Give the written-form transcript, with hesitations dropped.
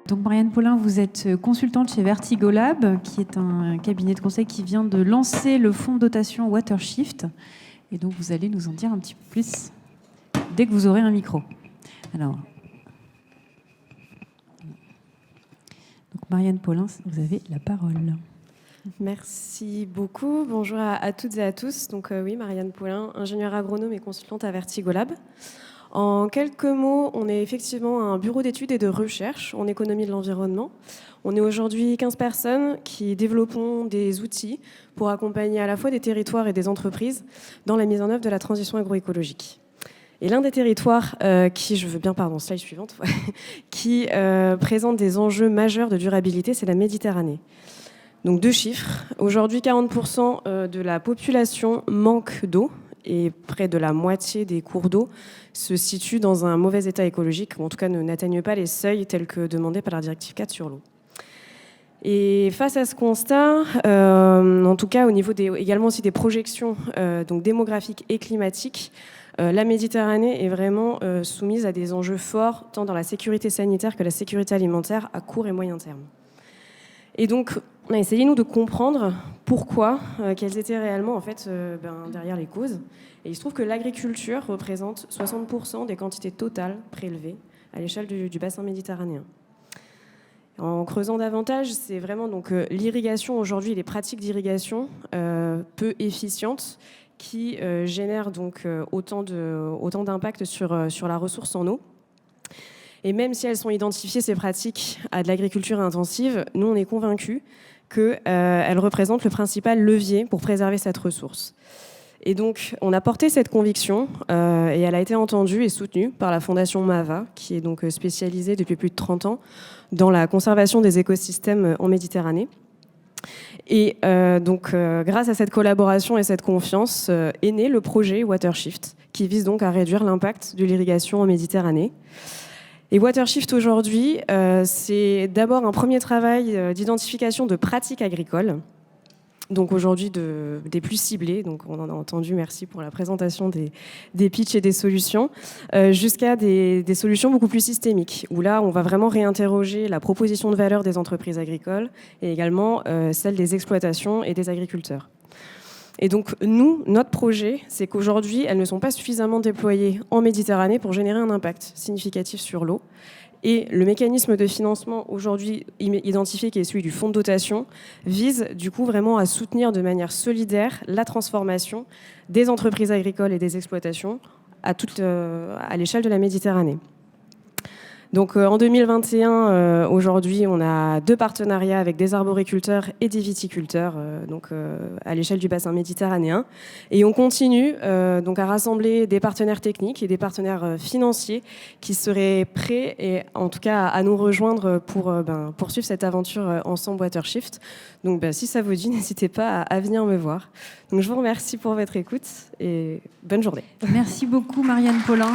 Donc Marianne Paulin, vous êtes consultante chez Vertigolab, qui est un cabinet de conseil qui vient de lancer le fonds de dotation WaterShift. Et donc vous allez nous en dire un petit peu plus dès que vous aurez un micro. Alors, donc Marianne Paulin, vous avez la parole. Merci beaucoup. Bonjour à toutes et à tous. Donc oui, Marianne Paulin, ingénieure agronome et consultante à Vertigolab. En quelques mots, on est effectivement un bureau d'études et de recherche en économie de l'environnement. On est aujourd'hui 15 personnes qui développons des outils pour accompagner à la fois des territoires et des entreprises dans la mise en œuvre de la transition agroécologique. Et l'un des territoires slide suivante, qui présente des enjeux majeurs de durabilité, c'est la Méditerranée. Donc 2 chiffres. Aujourd'hui, 40% de la population manque d'eau et près de la moitié des cours d'eau se situent dans un mauvais état écologique, ou en tout cas n'atteignent pas les seuils tels que demandés par la directive 4 sur l'eau. Et face à ce constat, en tout cas au niveau également aussi des projections donc démographiques et climatiques, la Méditerranée est vraiment soumise à des enjeux forts, tant dans la sécurité sanitaire que la sécurité alimentaire à court et moyen terme. Et donc, on a essayé, nous, de comprendre pourquoi, quelles étaient réellement, en fait, derrière les causes. Et il se trouve que l'agriculture représente 60% des quantités totales prélevées à l'échelle du bassin méditerranéen. En creusant davantage, c'est vraiment donc l'irrigation aujourd'hui, les pratiques d'irrigation peu efficientes qui génèrent donc autant d'impact sur la ressource en eau. Et même si elles sont identifiées, ces pratiques, à de l'agriculture intensive, nous, on est convaincus qu'elles représentent le principal levier pour préserver cette ressource. Et donc, on a porté cette conviction et elle a été entendue et soutenue par la Fondation MAVA, qui est donc spécialisée depuis plus de 30 ans dans la conservation des écosystèmes en Méditerranée. Et grâce à cette collaboration et cette confiance, est né le projet WaterShift, qui vise donc à réduire l'impact de l'irrigation en Méditerranée. Et WaterShift aujourd'hui, c'est d'abord un premier travail d'identification de pratiques agricoles, donc aujourd'hui des plus ciblées, donc on en a entendu, merci pour la présentation des pitchs et des solutions, jusqu'à des solutions beaucoup plus systémiques, où là on va vraiment réinterroger la proposition de valeur des entreprises agricoles et également celle des exploitations et des agriculteurs. Et donc, nous, notre projet, c'est qu'aujourd'hui, elles ne sont pas suffisamment déployées en Méditerranée pour générer un impact significatif sur l'eau. Et le mécanisme de financement aujourd'hui identifié, qui est celui du fonds de dotation, vise du coup vraiment à soutenir de manière solidaire la transformation des entreprises agricoles et des exploitations à l'échelle de la Méditerranée. Donc en 2021, aujourd'hui, on a 2 partenariats avec des arboriculteurs et des viticulteurs à l'échelle du bassin méditerranéen. Et on continue donc à rassembler des partenaires techniques et des partenaires financiers qui seraient prêts et en tout cas à nous rejoindre pour poursuivre cette aventure ensemble WaterShift. Donc si ça vous dit, n'hésitez pas à venir me voir. Donc je vous remercie pour votre écoute et bonne journée. Merci beaucoup Marianne Paulin.